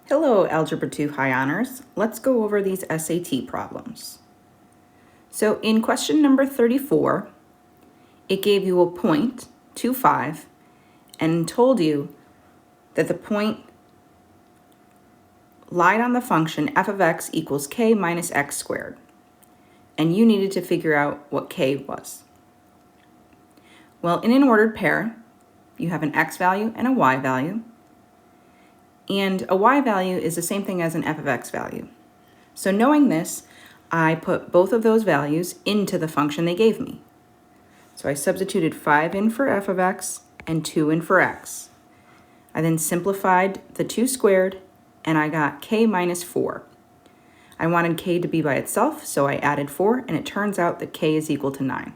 Hello, Algebra 2 High Honors. Let's go over these SAT problems. So in question number 34, it gave you a point, 2, 5, and told you that the point lied on the function f of x equals k minus x squared. And you needed to figure out what k was. Well, in an ordered pair, you have an x value and a y value. And a y value is the same thing as an f of x value. So knowing this, I put both of those values into the function they gave me. So I substituted 5 in for f of x and 2 in for x. I then simplified the 2 squared and I got k minus 4. I wanted k to be by itself, so I added 4, and it turns out that k is equal to 9.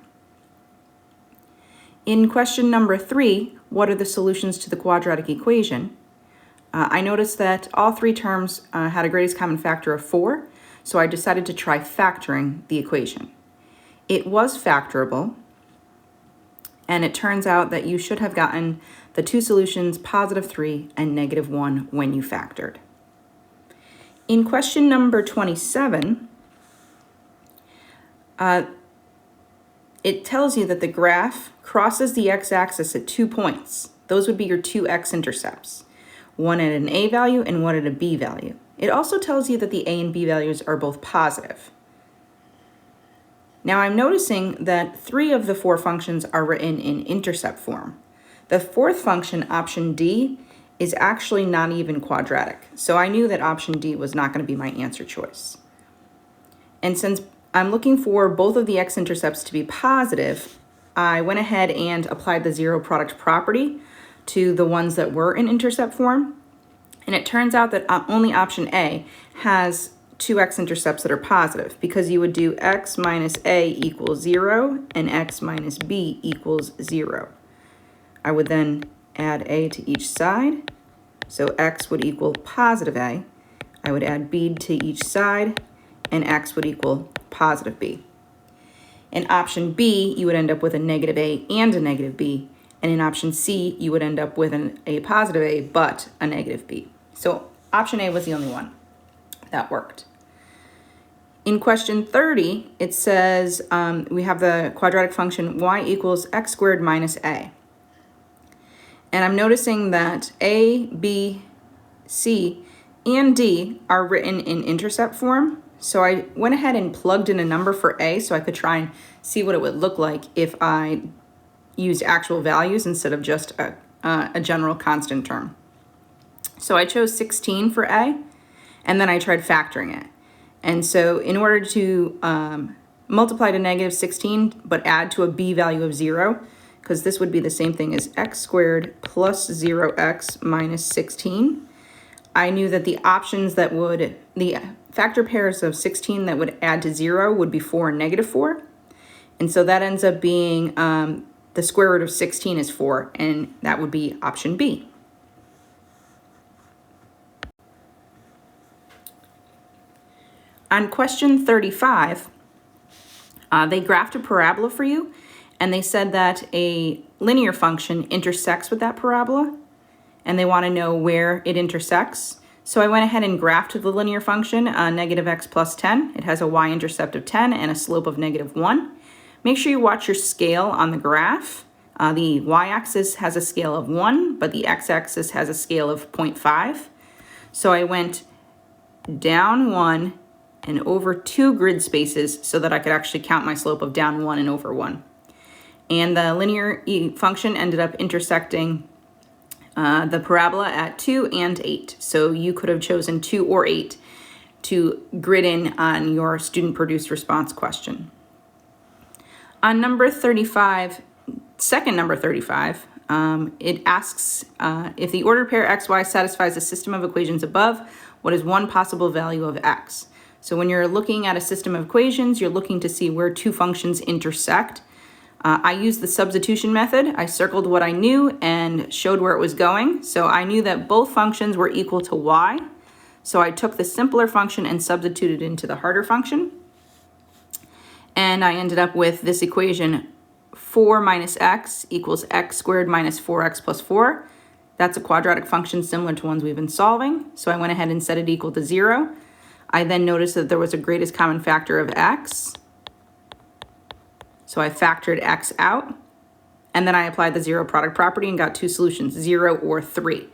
In question number 3, what are the solutions to the quadratic equation? I noticed that all three terms had a greatest common factor of 4, so I decided to try factoring the equation. It was factorable, and it turns out that you should have gotten the two solutions, positive 3 and negative 1, when you factored. In question number 27, it tells you that the graph crosses the x-axis at 2 points. Those would be your two x-intercepts. One at an a value and one at a b value. It also tells you that the a and b values are both positive. Now I'm noticing that 3 of the 4 functions are written in intercept form. The fourth function, option D, is actually not even quadratic, so I knew that option D was not going to be my answer choice. And since I'm looking for both of the x-intercepts to be positive, I went ahead and applied the zero product property to the ones that were in intercept form. And it turns out that only option A has two x-intercepts that are positive, because you would do x minus a equals 0 and x minus b equals 0. I would then add a to each side, so x would equal positive a. I would add b to each side, and x would equal positive b. In option B, you would end up with a negative a and a negative b. And in option C, you would end up with a positive a, but a negative b. So option A was the only one that worked. In question 30, it says we have the quadratic function y equals x squared minus a. And I'm noticing that a, b, c, and d are written in intercept form. So I went ahead and plugged in a number for a so I could try and see what it would look like if I used actual values instead of just a general constant term. So I chose 16 for a, and then I tried factoring it. And so in order to multiply to negative 16, but add to a b value of 0, because this would be the same thing as x squared plus 0x minus 16, I knew that the options that would, the factor pairs of 16 that would add to 0 would be 4 and negative 4. And so that ends up being the square root of 16 is 4, and that would be option B. On question 35, they graphed a parabola for you, and they said that a linear function intersects with that parabola, and they want to know where it intersects. So I went ahead and graphed the linear function, negative x plus 10. It has a y-intercept of 10 and a slope of negative 1. Make sure you watch your scale on the graph. The y-axis has a scale of 1, but the x-axis has a scale of 0.5. So I went down 1 and over 2 grid spaces so that I could actually count my slope of down 1 and over 1. And the linear function ended up intersecting the parabola at 2 and 8. So you could have chosen 2 or 8 to grid in on your student-produced response question. On number 35, second number 35, it asks if the ordered pair xy satisfies the system of equations above, what is one possible value of x? So when you're looking at a system of equations, you're looking to see where two functions intersect. I used the substitution method. I circled what I knew and showed where it was going. So I knew that both functions were equal to y. So I took the simpler function and substituted into the harder function. And I ended up with this equation, 4 minus x equals x squared minus 4x plus 4. That's a quadratic function similar to ones we've been solving. So I went ahead and set it equal to 0. I then noticed that there was a greatest common factor of x. So I factored x out. And then I applied the zero product property and got two solutions, 0 or 3.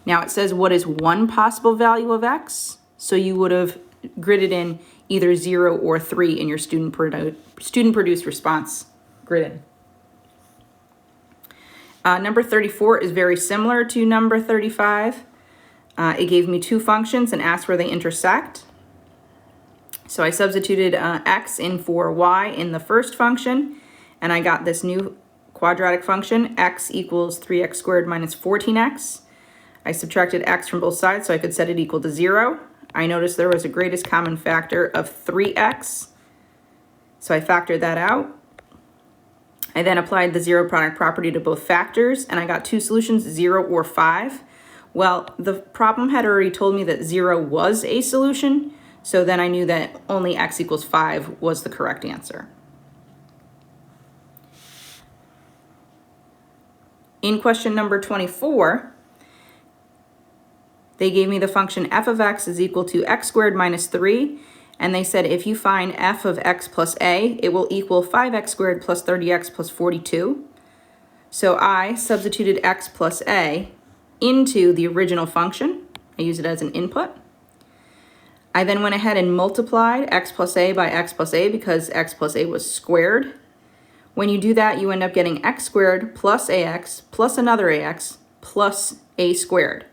Now it says what is one possible value of x? So you would have gridded in either 0 or 3 in your student-produced response gridded. Number 34 is very similar to number 35. It gave me two functions and asked where they intersect. So I substituted x in for y in the first function, and I got this new quadratic function, x equals 3x squared minus 14x. I subtracted x from both sides so I could set it equal to 0. I noticed there was a greatest common factor of 3x, so I factored that out. I then applied the zero product property to both factors, and I got two solutions, 0 or 5. Well, the problem had already told me that 0 was a solution, so then I knew that only x equals 5 was the correct answer. In question number 24, they gave me the function f of x is equal to x squared minus 3, and they said if you find f of x plus a, it will equal 5x squared plus 30x plus 42. So I substituted x plus a into the original function. I used it as an input. I then went ahead and multiplied x plus a by x plus a because x plus a was squared. When you do that, you end up getting x squared plus ax plus another ax plus a squared.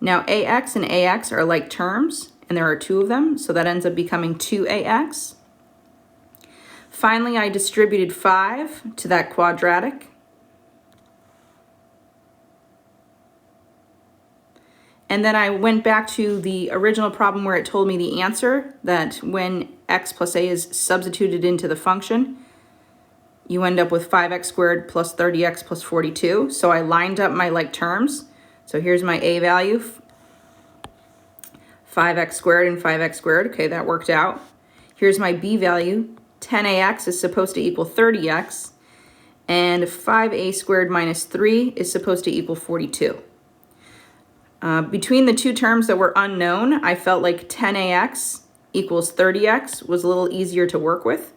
Now ax and ax are like terms, and there are two of them, so that ends up becoming 2ax. Finally, I distributed 5 to that quadratic. And then I went back to the original problem where it told me the answer, that when x plus a is substituted into the function, you end up with 5x squared plus 30x plus 42. So I lined up my like terms. So here's my a value, 5x squared and 5x squared. Okay, that worked out. Here's my b value, 10ax is supposed to equal 30x, and 5a squared minus 3 is supposed to equal 42. Between the two terms that were unknown, I felt like 10ax equals 30x was a little easier to work with.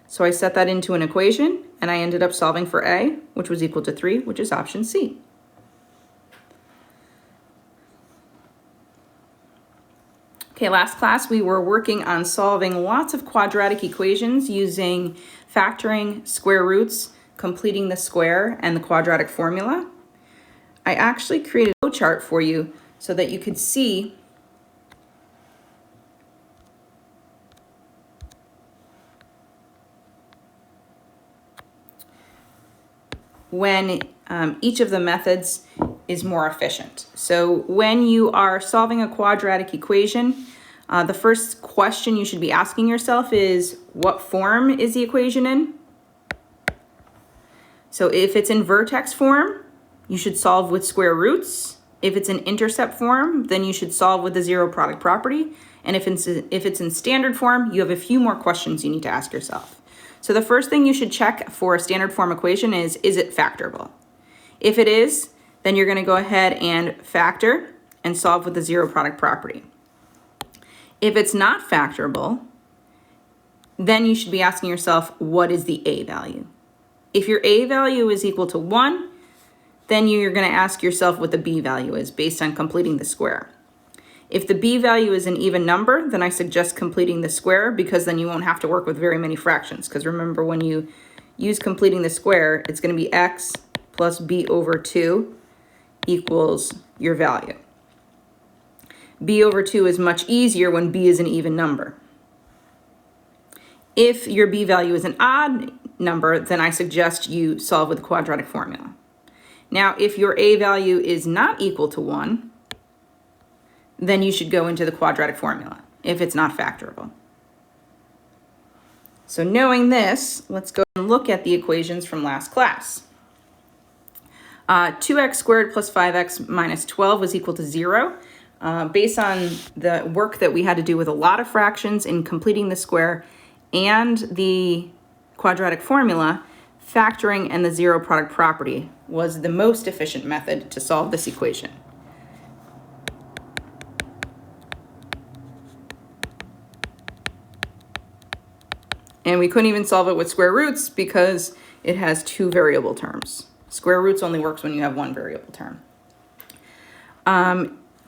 So I set that into an equation, and I ended up solving for a, which was equal to 3, which is option C. Okay, last class we were working on solving lots of quadratic equations using factoring, square roots, completing the square, and the quadratic formula. I actually created a flowchart for you so that you could see when each of the methods is more efficient. So when you are solving a quadratic equation, the first question you should be asking yourself is, what form is the equation in? So if it's in vertex form, you should solve with square roots. If it's in intercept form, then you should solve with the zero product property. And if it's in standard form, you have a few more questions you need to ask yourself. So the first thing you should check for a standard form equation is it factorable? If it is, then you're going to go ahead and factor and solve with the zero product property. If it's not factorable, then you should be asking yourself, what is the a value? If your a value is equal to 1, then you're going to ask yourself what the b value is based on completing the square. If the b value is an even number, then I suggest completing the square, because then you won't have to work with very many fractions. Because remember, when you use completing the square, it's going to be x plus b over 2 equals your value. B over 2 is much easier when b is an even number. If your b value is an odd number, then I suggest you solve with the quadratic formula. Now, if your a value is not equal to 1, then you should go into the quadratic formula if it's not factorable. So knowing this, let's go and look at the equations from last class. 2x squared plus 5x minus 12 was equal to 0. Based on the work that we had to do with a lot of fractions in completing the square and the quadratic formula, factoring and the zero product property was the most efficient method to solve this equation. And we couldn't even solve it with square roots because it has two variable terms. Square roots only works when you have one variable term.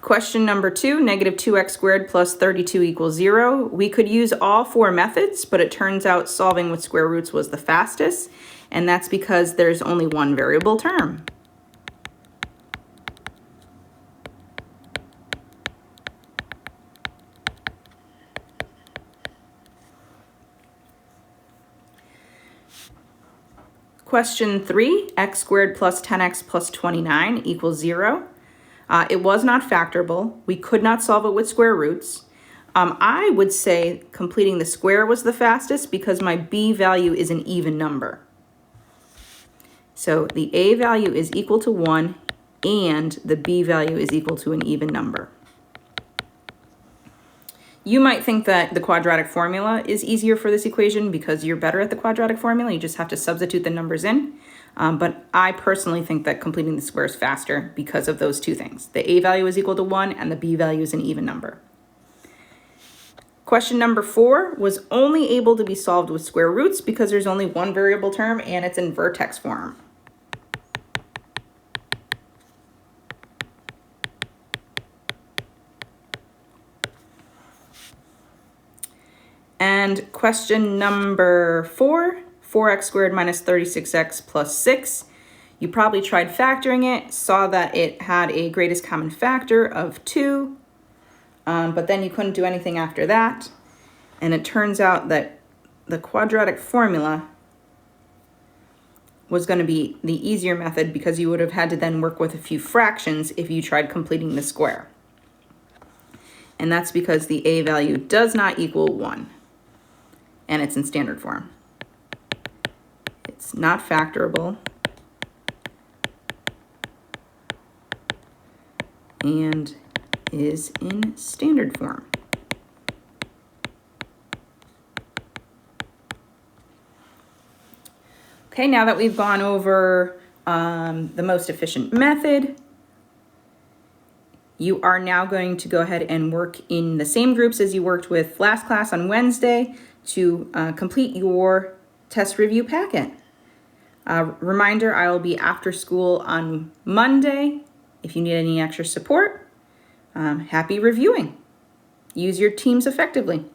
Question number 2, negative 2x squared plus 32 equals 0. We could use all four methods, but it turns out solving with square roots was the fastest, and that's because there's only one variable term. Question 3, x squared plus 10x plus 29 equals 0. It was not factorable. We could not solve it with square roots. I would say completing the square was the fastest because my b value is an even number. So the a value is equal to 1 and the b value is equal to an even number. You might think that the quadratic formula is easier for this equation because you're better at the quadratic formula. You just have to substitute the numbers in. But I personally think that completing the square is faster because of those two things. The a value is equal to 1 and the b value is an even number. Question number 4 was only able to be solved with square roots because there's only one variable term and it's in vertex form. And question number 4, 4x squared minus 36x plus 6. You probably tried factoring it, saw that it had a greatest common factor of 2, but then you couldn't do anything after that. And it turns out that the quadratic formula was going to be the easier method because you would have had to then work with a few fractions if you tried completing the square. And that's because the a value does not equal 1. And it's in standard form. It's not factorable. And is in standard form. Okay, now that we've gone over the most efficient method, you are now going to go ahead and work in the same groups as you worked with last class on Wednesday to complete your test review packet. Reminder, I will be after school on Monday. If you need any extra support, happy reviewing. Use your teams effectively.